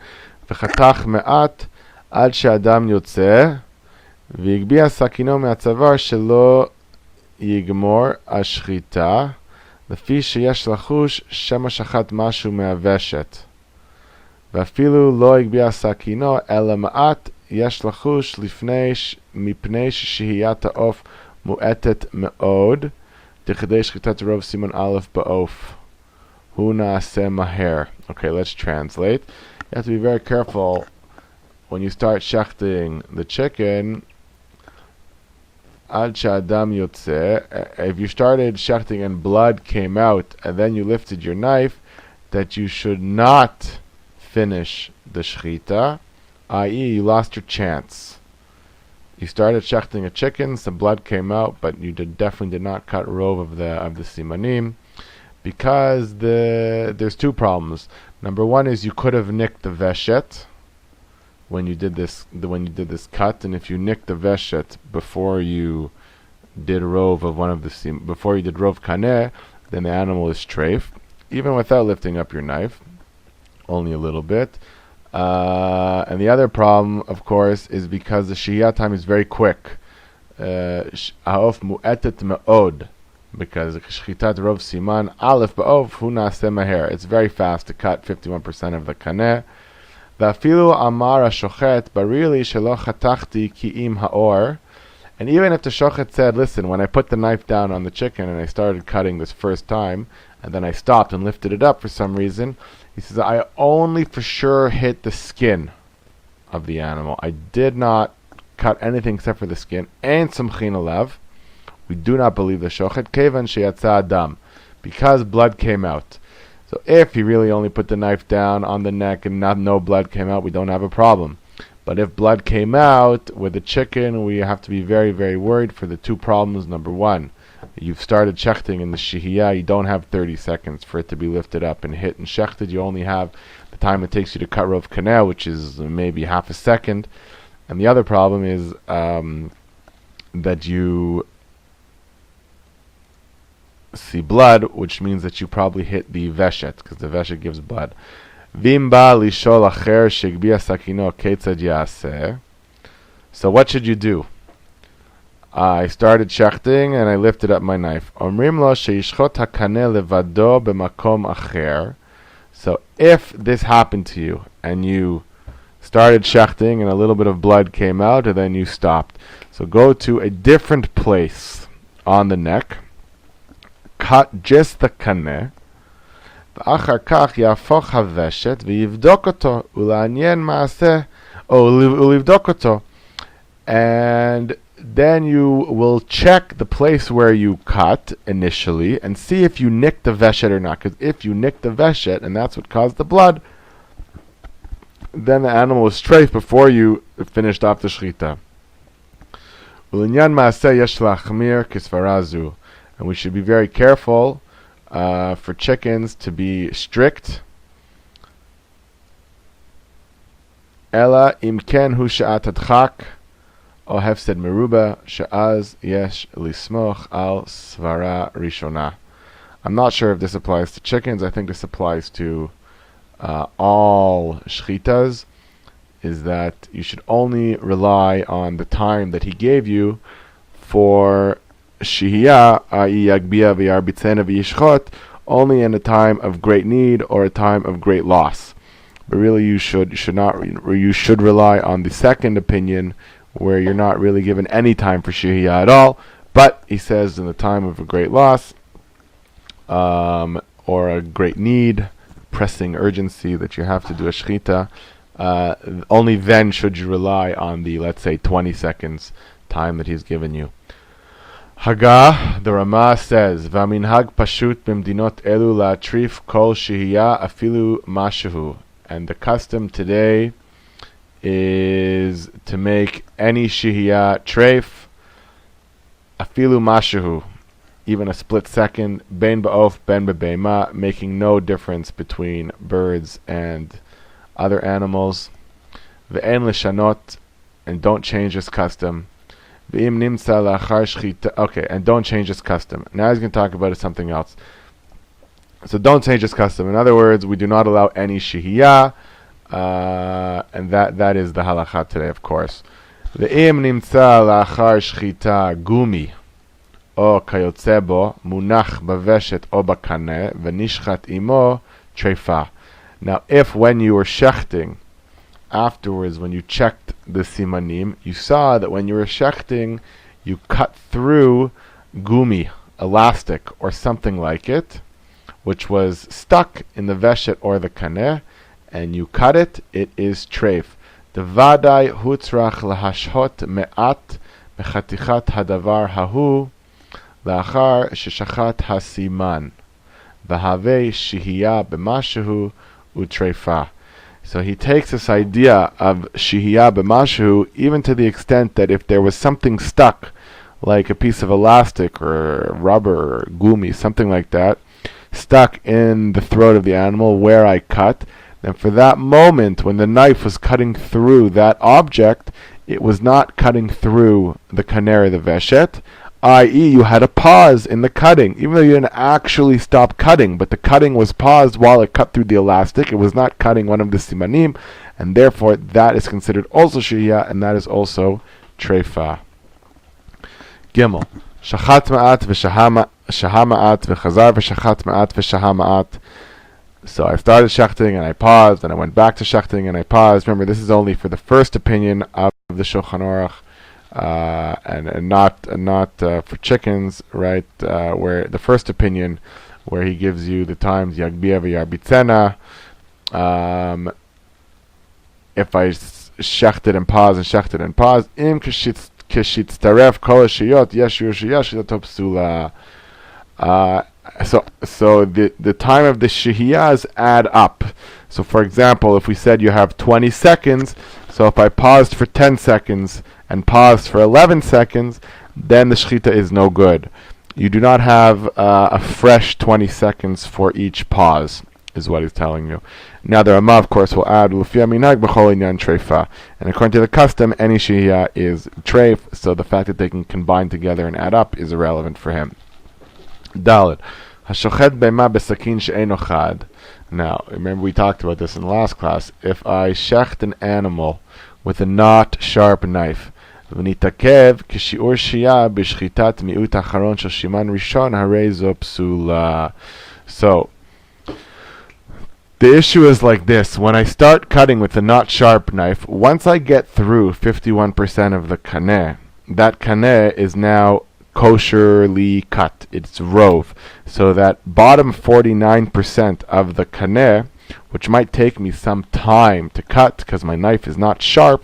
v'chatach me'at ad she'adam yotzeh v'yigbia sakino me'atzavar shelo יגמור השחיטה לפי שיש לחוש שמא שחט משהו מהוושת ואפילו לא הגביה סכינו אלא מעט יש לחוש מפני ששהיית העוף מועטת מאוד לכדי שחיטת רוב סימן א' בעוף הוא נעשה מהר. Okay, let's translate. You have to be very careful when you start shechting the chicken. Ad she'adam yotzeh, if you started shechting and blood came out and then you lifted your knife, that you should not finish the shechita, i.e. you lost your chance. You started shechting a chicken, some blood came out, but you definitely did not cut rov of the simanim, because there's two problems. Number one is you could have nicked the veshet when you did this cut, and if you nicked the veshet before you did rov of one of the before you did rov kaneh, then the animal is treif, even without lifting up your knife, only a little bit. And the other problem, of course, is because the shehiyah time is very quick. Ha'of mu'etet me'od, because shchitat rov siman aleph ba'of hu na'aseh maher. It's very fast to cut 51% of the kaneh. Va'afilu amar ha'shochet barili shelo chatachti ki'im ha'or. And even if the shochet said, listen, when I put the knife down on the chicken and I started cutting this first time, and then I stopped and lifted it up for some reason, he says, I only for sure hit the skin of the animal. I did not cut anything except for the skin. And samchin alev. We do not believe the shochet. Kevan sheyatza adam. Because blood came out. So if he really only put the knife down on the neck and no blood came out, we don't have a problem. But if blood came out with the chicken, we have to be very, very worried for the two problems. Number one, you've started shechting in the shehiyah, you don't have 30 seconds for it to be lifted up and hit and shechted. You only have the time it takes you to cut rov kaneh, which is maybe half a second. And the other problem is that you see blood, which means that you probably hit the veshet, because the veshet gives blood. So what should you do? I started shechting and I lifted up my knife. So if this happened to you and you started shechting and a little bit of blood came out and then you stopped, so go to a different place on the neck, cut just the kaneh, ואחר כך יהפוך הוושת ויבדוק אותו ולעניין מעשה ולבדוק אותו, and then you will check the place where you cut initially and see if you nicked the veshet or not, because if you nicked the veshet and that's what caused the blood, then the animal was straight before you finished off the shechita. ולעניין מעשה יש להחמיר כסברה זו, and we should be very careful for chickens to be strict. Ela im ken hu sha'at adchak o hefsed meruba she'az yesh lismoch al svara rishona. I'm not sure if this applies to chickens. I think this applies to all shchitas, is that you should only rely on the time that he gave you for shehiyah, i.e. yagbia v'yarbitzena v'yishchot, only in a time of great need or a time of great loss. But really you should rely on the second opinion, where you're not really given any time for shehiyah at all, but he says in the time of a great loss, or a great need, pressing urgency that you have to do a shechita, only then should you rely on the, let's say, 20 seconds time that he's given you. Haga, the Rama says, V'aminhag pashut b'mdinot elu la'atrif kol shehiya afilu mashehu. And the custom today is to make any shehiya treif, afilu mashehu, even a split second, ben ba'of, ben b'beima, making no difference between birds and other animals. Ve'en l'shanot, and don't change this custom. Ve'im nimsa la'achar shechita, okay, and don't change this custom. Now he's going to talk about something else. So don't change this custom. In other words, we do not allow any shehiyah, and that is the halakha today, of course. Ve'im nimsa la'achar shechita gumi, o kayotze bo, munach baveshet o bakane, v'nishchat imo treifa. Now, if when you were shechting, afterwards, when you checked the simanim, you saw that when you were shechting, you cut through gumi, elastic, or something like it, which was stuck in the veshet or the kaneh, and you cut it, it is treif. Devadai hutzrach lahashhot me'at mechatichat hadavar hahu la'achar sheshachat hasiman v'havei shihiyah b'mashehu utreifa. So he takes this idea of shihiyah b'mashehu even to the extent that if there was something stuck, like a piece of elastic or rubber or gumi, something like that, stuck in the throat of the animal where I cut, then for that moment when the knife was cutting through that object, it was not cutting through the kaneh, the veshet, i.e. you had a pause in the cutting, even though you didn't actually stop cutting, but the cutting was paused while it cut through the elastic. It was not cutting one of the simanim, and therefore that is considered also shihiyah, and that is also treifa. Gimel. Shachat ma'at v'shaha ma'at v'chazar v'shachat ma'at v'shaha ma'at. So I started shechting and I paused, and I went back to shechting and I paused. Remember, this is only for the first opinion of the Shulchan Aruch, and not for chickens, right? Where the first opinion, where he gives you the times yagbia v'yarbitzena. If I shechted and paused and shechted and paused, im kishitztaref kol hashiyot yeshu shiyah psula. So the time of the shehiyahs add up. So for example, if we said you have 20 seconds, so if I paused for 10 seconds and paused for 11 seconds, then the shechita is no good. You do not have a fresh 20 seconds for each pause, is what he's telling you. Now the Rama, of course, will add, and according to the custom, any shehiyah is treif, so the fact that they can combine together and add up is irrelevant for him. Daled. Hashochet be'ema besakin she'eino chad. Now, remember we talked about this in the last class. If I shecht an animal with a not sharp knife, v'nitakev kishiur shiyah b'shchitat mi'ut acharon shel shiman rishon harei zo psula. So, the issue is like this. When I start cutting with a not sharp knife, once I get through 51% of the kaneh, that kaneh is now kosherly cut. It's rove. So that bottom 49% of the kaneh, which might take me some time to cut because my knife is not sharp,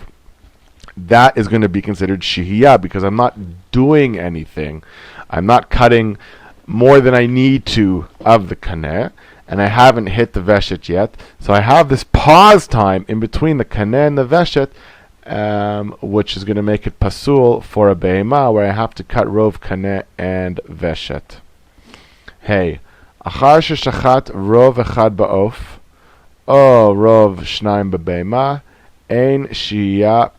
that is going to be considered shehiyah because I'm not doing anything. I'm not cutting more than I need to of the kaneh, and I haven't hit the veshet yet. So I have this pause time in between the kaneh and the veshet, which is going to make it pasul for a be'ema, where I have to cut rov, kaneh, and veshet. Hey, achar sheshachat rov echad ba'of, o rov shnaim b'be'ema, ein shihiyah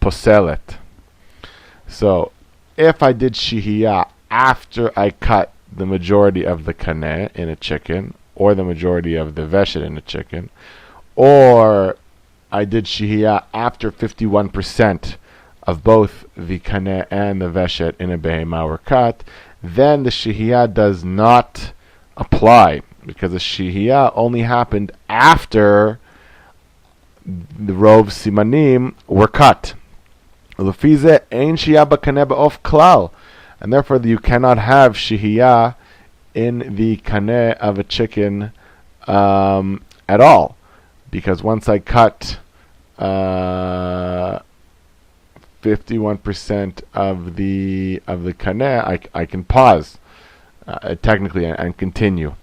poselet. So, if I did shihiyah after I cut the majority of the kaneh in a chicken, or the majority of the veshet in a chicken, or I did shihiyah after 51% of both the kaneh and the veshet in a behemah were cut, then the shihiyah does not apply, because the shihiyah only happened after the rov simanim were cut. And therefore you cannot have shihiyah in the kaneh of a chicken at all, because once I cut 51% of the kaneh, I can pause technically and continue.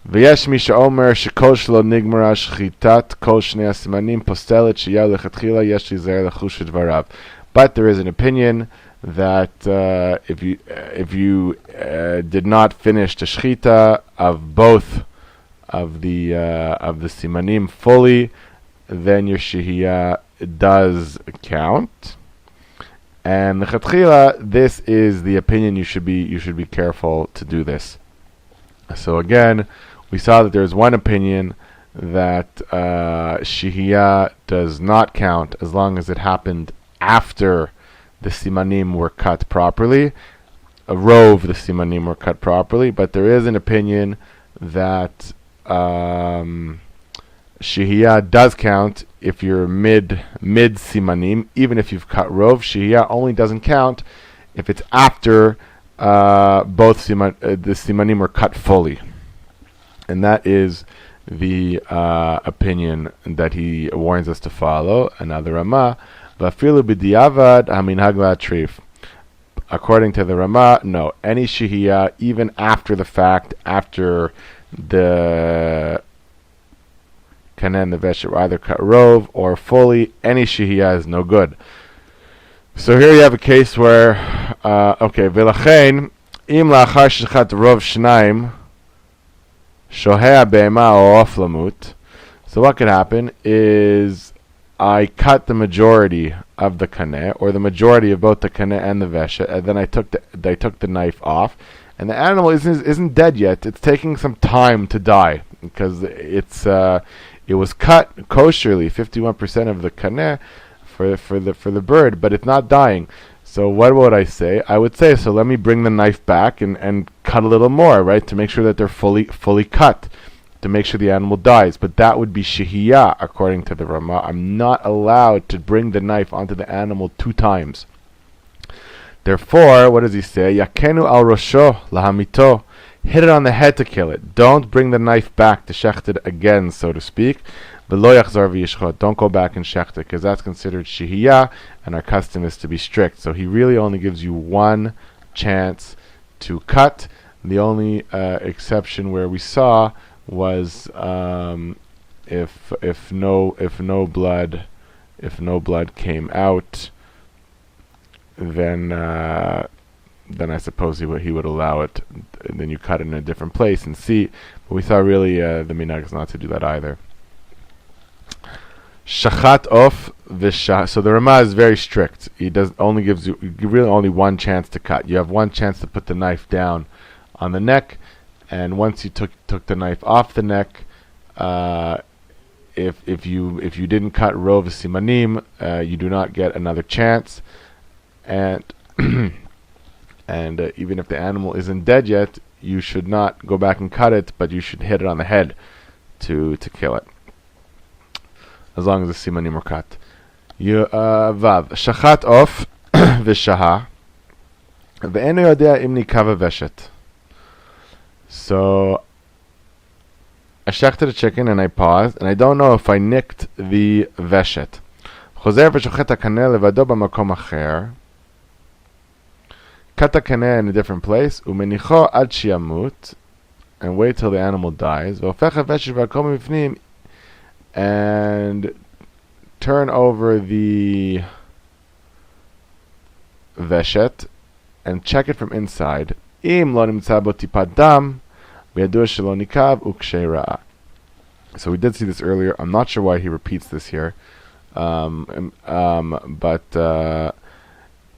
ויש מי שאומר שכל שלא נגמרה שחיטת כל שני הסימנים פוסלת שיהיה לכתחילה יש להיזהר לחוש דבריו. But there is an opinion that if you did not finish the shechita of both of the simanim fully, then your shehiyah does count. And lechatchila, this is the opinion. You should be careful to do this. So again, we saw that there's one opinion that shehiyah does not count as long as it happened after the simanim were cut properly. A rove, the simanim were cut properly, but there is an opinion that shehiyah does count if you're mid simanim. Even if you've cut rove, shehiyah only doesn't count if it's after both the simanim were cut fully. And that is the opinion that he warns us to follow. Another Ramah, v'afilu b'diavad haminhag la'atrif. According to the Ramah, no, any shehiyah, even after the fact, after the kaneh and the veshet were either cut rove or fully, any shehiyah is no good. So here you have a case where, v'lachein im la'achar shechat rov shnaim shohea be'ema o of lamut. So what could happen is I cut the majority of the kaneh, or the majority of both the kaneh and the veshet, and then I took the knife off, and the animal isn't dead yet. It's taking some time to die because it was cut kosherly, 51% of the kaneh for the bird, but it's not dying. So what would I say? I would say, so let me bring the knife back and cut a little more, right, to make sure that they're fully cut, to make sure the animal dies. But that would be shehiyah, according to the Ramah. I'm not allowed to bring the knife onto the animal 2 times. Therefore, what does he say? Yakenu al rosho lahamito. Hit it on the head to kill it. Don't bring the knife back to shecht it again, so to speak. V'lo yachzor v'yishchot. Don't go back and shecht it, because that's considered shehiyah, and our custom is to be strict. So he really only gives you one chance to cut. The only exception where we saw was if no blood came out, then I suppose he would allow it. And then you cut it in a different place and see. But we saw really the minhag is not to do that either. Shachat off v'shah. So the Ramah is very strict. He gives you really only one chance to cut. You have one chance to put the knife down on the neck, and once you took the knife off the neck, if you didn't cut rov simanim, you do not get another chance, and and even if the animal isn't dead yet, you should not go back and cut it, but you should hit it on the head to kill it, as long as the simanim are cut. Vav shachat off v'shaha ve'eno yodea im nikava veshet. So I shechted a chicken and I paused, and I don't know if I nicked the veshet. Chozer v'shochet hakaneh levado b'makom acher. Cut the kaneh in a different place, umenicho ad shiamut, and wait till the animal dies. V'ofech haveshet v'akom mifnim, and turn over the veshet and check it from inside. Im lo nimtza bo tipat dam, v'yadua shelo nikav ukshei ra'ah. So we did see this earlier. I'm not sure why he repeats this here, but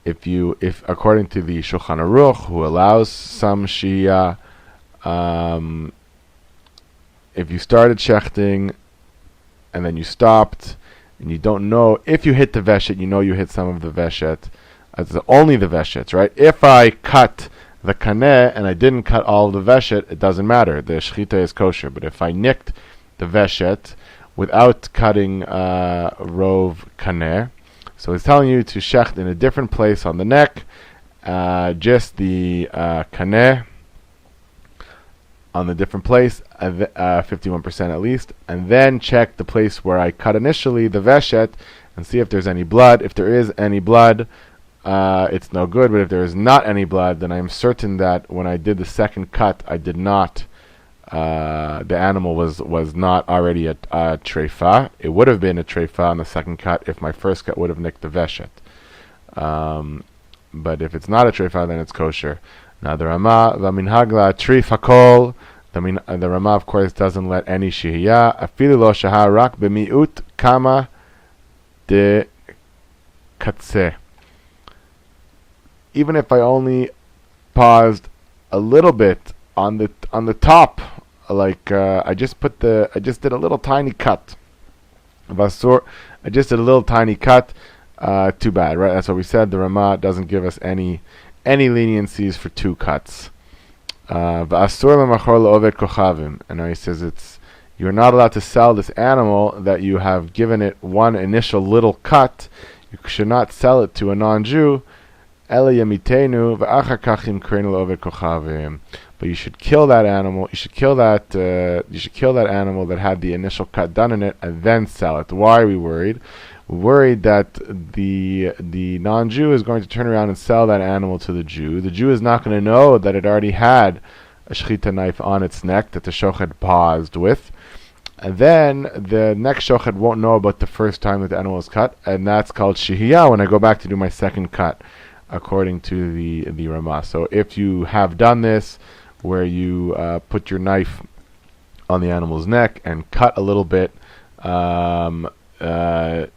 if according to the Shulchan Aruch, who allows some shehiyah, if you started shechting and then you stopped and you don't know if you hit the veshet, you know you hit some of the veshet. It's only the veshet, right? If I cut the kaneh and I didn't cut all of the veshet, it doesn't matter. The shechita is kosher. But if I nicked the veshet without cutting rov kaneh, so he's telling you to shecht in a different place on the neck, just the kaneh, on the different place, 51% at least, and then check the place where I cut initially, the veshet, and see if there's any blood. If there is any blood, it's no good, but if there is not any blood, then I'm certain that when I did the second cut, I did not, the animal was not already a treifa. It would have been a treifa on the second cut if my first cut would have nicked the veshet. But if it's not a treifa, then it's kosher. Now the Rama, v'minhagla trif hakol, the Rama of course doesn't let any shihiyah, afilu lo shahar rak b'mi'ut kama de katzeh. Even if I only paused a little bit on the top, like I just did a little tiny cut. Vasur, I just did a little tiny cut. Too bad, right? That's what we said. The Rama doesn't give us any leniencies for two cuts. And now he says you're not allowed to sell this animal that you have given it one initial little cut. You should not sell it to a non-Jew. But you should kill that animal. You should kill that animal that had the initial cut done in it, and then sell it. Why are we worried? We're worried that the non-Jew is going to turn around and sell that animal to the Jew. The Jew is not going to know that it already had a shechita knife on its neck that the shochet paused with. And then the next shochet won't know about the first time that the animal was cut, and that's called shihiyah when I go back to do my second cut, according to the Rama. So if you have done this, where you put your knife on the animal's neck and cut a little bit,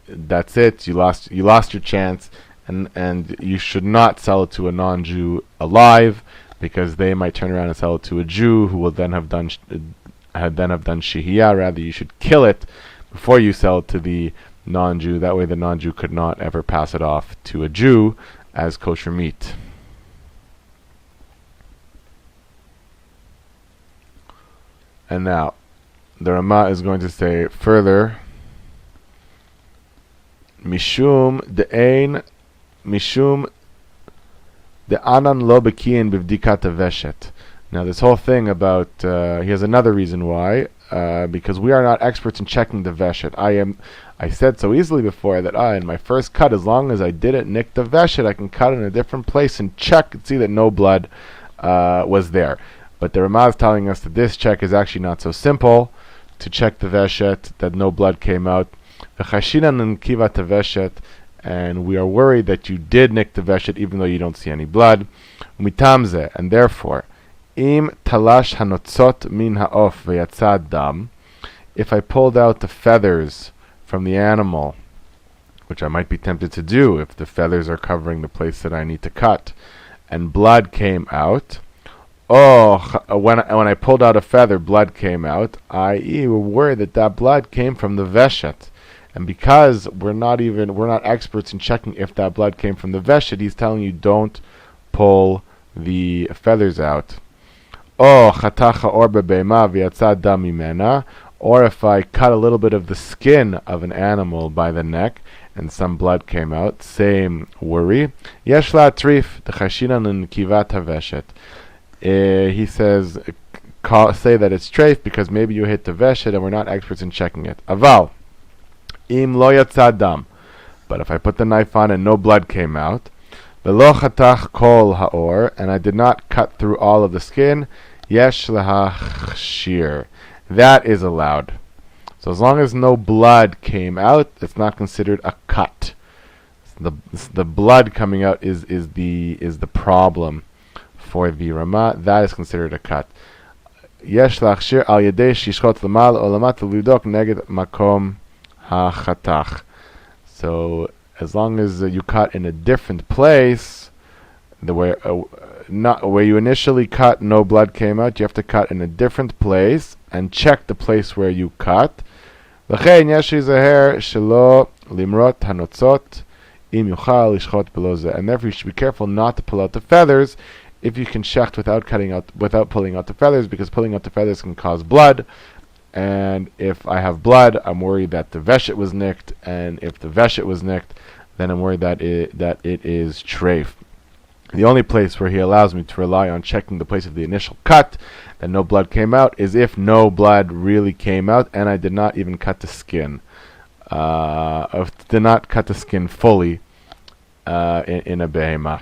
that's it. You lost your chance, and you should not sell it to a non-Jew alive, because they might turn around and sell it to a Jew who will then have done shihiyah. Rather, you should kill it before you sell it to the non-Jew. That way, the non-Jew could not ever pass it off to a Jew as kosher meat. And now, the Rama is going to say further, Mishum the anan lo bekiin bivdikat veshet. Now this whole thing about, he has another reason why, because we are not experts in checking the veshet. I said so easily before that in my first cut, as long as I didn't nick the veshet, I can cut in a different place and check and see that no blood was there. But the Rama is telling us that this check is actually not so simple to check the veshet, that no blood came out. And we are worried that you did nick the veshet even though you don't see any blood. Mitamze, and therefore, im talash hanotzot min ha'of ve'yatzad dam, if I pulled out the feathers from the animal, which I might be tempted to do if the feathers are covering the place that I need to cut, and blood came out, when I pulled out a feather, blood came out, i.e. we're worried that blood came from the veshet. And because we're not experts in checking if that blood came from the veshet, he's telling you don't pull the feathers out. Or if I cut a little bit of the skin of an animal by the neck and some blood came out, same worry. Yesh la trif d'chashinan l'kivat haveshet. He says, say that it's treif because maybe you hit the veshet and we're not experts in checking it. Aval. Im lo yatzad dam. But if I put the knife on and no blood came out, v'lo chatach kol haor, and I did not cut through all of the skin, yesh lahachshir. That is allowed. So as long as no blood came out, it's not considered a cut. The blood coming out is the problem for the Rama. That is considered a cut. Yesh lahachshir al yedei shishchot l'mal o lamat l'udok neged makom ha-chatach. So as long as you cut in a different place, where you initially cut, no blood came out, you have to cut in a different place and check the place where you cut. And therefore you should be careful not to pull out the feathers if you can shecht without pulling out the feathers, because pulling out the feathers can cause blood. And if I have blood, I'm worried that the veshet was nicked, and if the veshet was nicked, then I'm worried that it is treif. The only place where he allows me to rely on checking the place of the initial cut, that no blood came out, is if no blood really came out and I did not even cut the skin. Did not cut the skin fully in a behemah.